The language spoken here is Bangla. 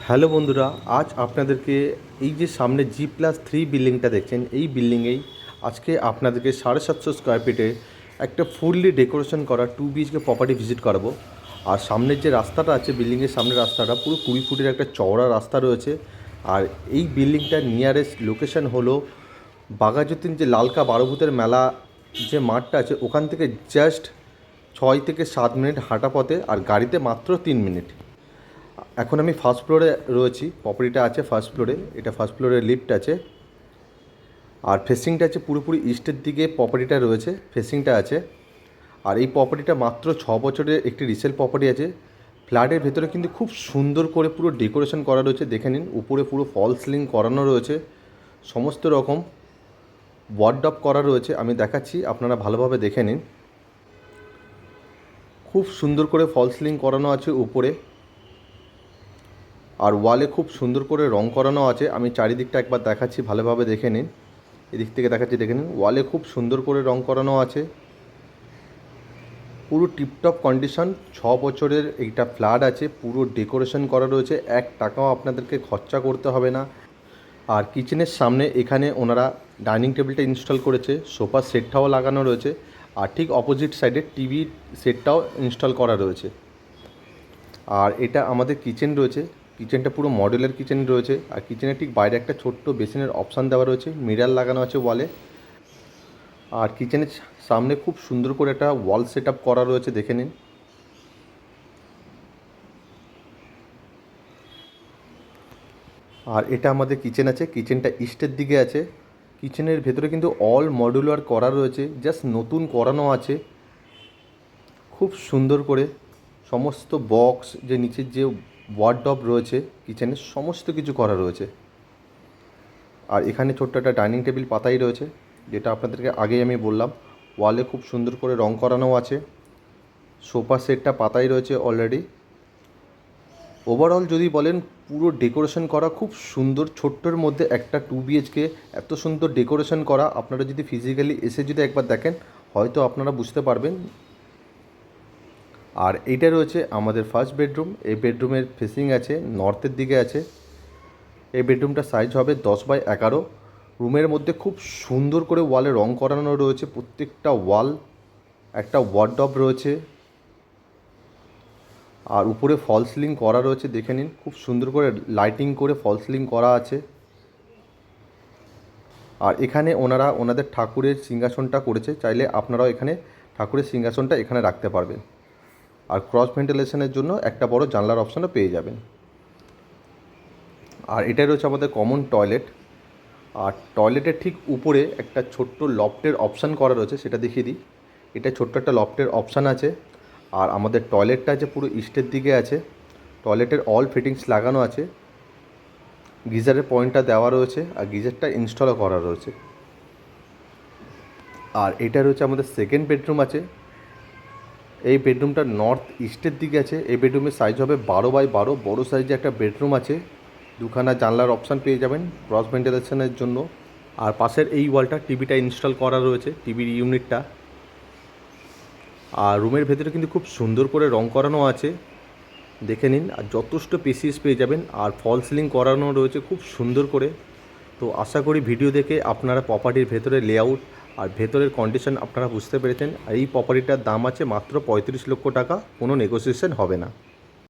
হ্যালো বন্ধুরা, আজ আপনাদেরকে এই যে সামনে G+3 বিল্ডিংটা দেখছেন, এই বিল্ডিংয়েই আজকে আপনাদেরকে 750 স্কোয়ার ফিটে একটা ফুললি ডেকোরেশন করা 2 BHK প্রপার্টি ভিজিট করাবো। আর সামনের যে রাস্তাটা আছে, বিল্ডিংয়ের সামনের রাস্তাটা পুরো 20 ফুটের একটা চওড়া রাস্তা রয়েছে। আর এই বিল্ডিংটার নিয়ারেস্ট লোকেশন হলো বাঘাযতীন যে লালকা বারোভূতের মেলা যে মাঠটা আছে, ওখান থেকে জাস্ট 6 থেকে 7 মিনিট হাঁটা পথে, আর গাড়িতে মাত্র 3 মিনিট। এখন আমি ফার্স্ট ফ্লোরে রয়েছি, প্রপার্টিটা আছে ফার্স্ট ফ্লোরে। এটা ফার্স্ট ফ্লোরে লিফট আছে, আর ফেসিংটা আছে পুরোপুরি ইস্টের দিকে প্রপার্টিটা রয়েছে, ফেসিংটা আছে। আর এই প্রপার্টিটা মাত্র 6 বছরের একটি রিসেল প্রপার্টি আছে। ফ্ল্যাটের ভেতরে কিন্তু খুব সুন্দর করে পুরো ডেকোরেশন করা রয়েছে, দেখে নিন। উপরে পুরো ফল সিলিং করানো রয়েছে, সমস্ত রকম ওয়ার্ডরোব করা রয়েছে, আমি দেখাচ্ছি, আপনারা ভালোভাবে দেখে নিন। খুব সুন্দর করে ফল সিলিং করানো আছে উপরে, আর ওয়ালে খুব সুন্দর করে রং করানো আছে। আমি চারিদিকটা একবার দেখাচ্ছি, ভালোভাবে দেখে নিন। এদিক থেকে দেখাচ্ছি, দেখে নিন। ওয়ালে খুব সুন্দর করে রং করানো আছে, পুরো টিপটপ কন্ডিশন। 6 বছরের এইটা ফ্ল্যাট আছে, পুরো ডেকোরেশন করা রয়েছে, 1 টাকাও আপনাদেরকে খরচা করতে হবে না। আর কিচেনের সামনে এখানে ওনারা ডাইনিং টেবিলটা ইনস্টল করেছে, সোফা সেটটাও লাগানো রয়েছে, আর ঠিক অপোজিট সাইডে টিভি সেটটাও ইনস্টল করা রয়েছে। আর এটা আমাদের কিচেন রয়েছে, কিচেনটা পুরো মডেলের কিচেন রয়েছে। আর কিচেনের ঠিক বাইরে একটা ছোট্ট বেসিনের অপশান দেওয়া রয়েছে, মিরার লাগানো আছে ওয়ালে। আর কিচেনের সামনে খুব সুন্দর করে একটা ওয়াল সেট আপ করা রয়েছে, দেখে নিন। আর এটা আমাদের কিচেন আছে, কিচেনটা ইস্টের দিকে আছে। কিচেনের ভেতরে কিন্তু অল মডুলার করা রয়েছে, জাস্ট নতুন করানো আছে খুব সুন্দর করে। সমস্ত বক্স, যে নিচের যে ওয়ার্ডরোব রয়েছে কিচেনের, সমস্ত কিছু করা রয়েছে। আর এখানে ছোট্ট একটা ডাইনিং টেবিল পাতাই রয়েছে, যেটা আপনাদেরকে আগেই আমি বললাম। ওয়ালে খুব সুন্দর করে রং করানো আছে, সোফা সেটটা পাতাই রয়েছে অলরেডি। ওভারঅল যদি বলেন, পুরো ডেকোরেশন করা খুব সুন্দর। ছোট্টর মধ্যে একটা 2 BHK এত সুন্দর ডেকোরেশন করা, আপনারা যদি ফিজিক্যালি এসে যদি একবার দেখেন, হয়তো আপনারা বুঝতে পারবেন। আর এইটা রয়েছে আমাদের ফার্স্ট বেডরুম। এই বেডরুমের ফেসিং আছে নর্থের দিকে আছে। এই বেডরুমটার সাইজ হবে 10x11। রুমের মধ্যে খুব সুন্দর করে ওয়ালে রং করানো রয়েছে, প্রত্যেকটা ওয়াল। একটা ওয়ার্ডরোব রয়েছে, আর উপরে ফল সিলিং করা রয়েছে, দেখে নিন। খুব সুন্দর করে লাইটিং করে ফল সিলিং করা আছে। আর এখানে ওনারা ওনাদের ঠাকুরের সিংহাসনটা করেছে, চাইলে আপনারাও এখানে ঠাকুরের সিংহাসনটা এখানে রাখতে পারবেন। আর ক্রস ভেন্টিলেশনের জন্য একটা বড় জানলার অপশানও পেয়ে যাবেন। আর এটাই রয়েছে আমাদের কমন টয়লেট। আর টয়লেটের ঠিক উপরে একটা ছোট্ট লফটের অপশান করা রয়েছে, সেটা দেখিয়ে দিই। এটা ছোট্ট একটা লফটের অপশান আছে। আর আমাদের টয়লেটটা আছে পুরো ইস্টের দিকে আছে। টয়লেটের অল ফিটিংস লাগানো আছে, গিজারের পয়েন্টটা দেওয়া রয়েছে, আর গিজারটা ইনস্টলও করা রয়েছে। আর এটা রয়েছে আমাদের সেকেন্ড বেডরুম আছে। এই বেডরুমটা নর্থ ইস্টের দিকে আছে। এই বেডরুমের সাইজ হবে 12x12, বড়ো সাইজে একটা বেডরুম আছে। দুখানা জানলার অপশান পেয়ে যাবেন ক্রস ভেন্টিলেশনের জন্য। আর পাশের এই ওয়ালটা টিভিটা ইনস্টল করা রয়েছে, টিভির ইউনিটটা। আর রুমের ভেতরে কিন্তু খুব সুন্দর করে রং করানো আছে, দেখে নিন। আর যথেষ্ট স্পেস পেয়ে যাবেন, আর ফল সিলিং করানো রয়েছে খুব সুন্দর করে। তো আশা করি ভিডিও দেখে আপনারা প্রপার্টির ভেতরে লেআউট আর ভেতরের কন্ডিশন আপনারা বুঝতে পেরেছেন। আর এই প্রপার্টিটার দাম আছে মাত্র 35 লক্ষ টাকা, কোনো নেগোসিয়েশন হবে না।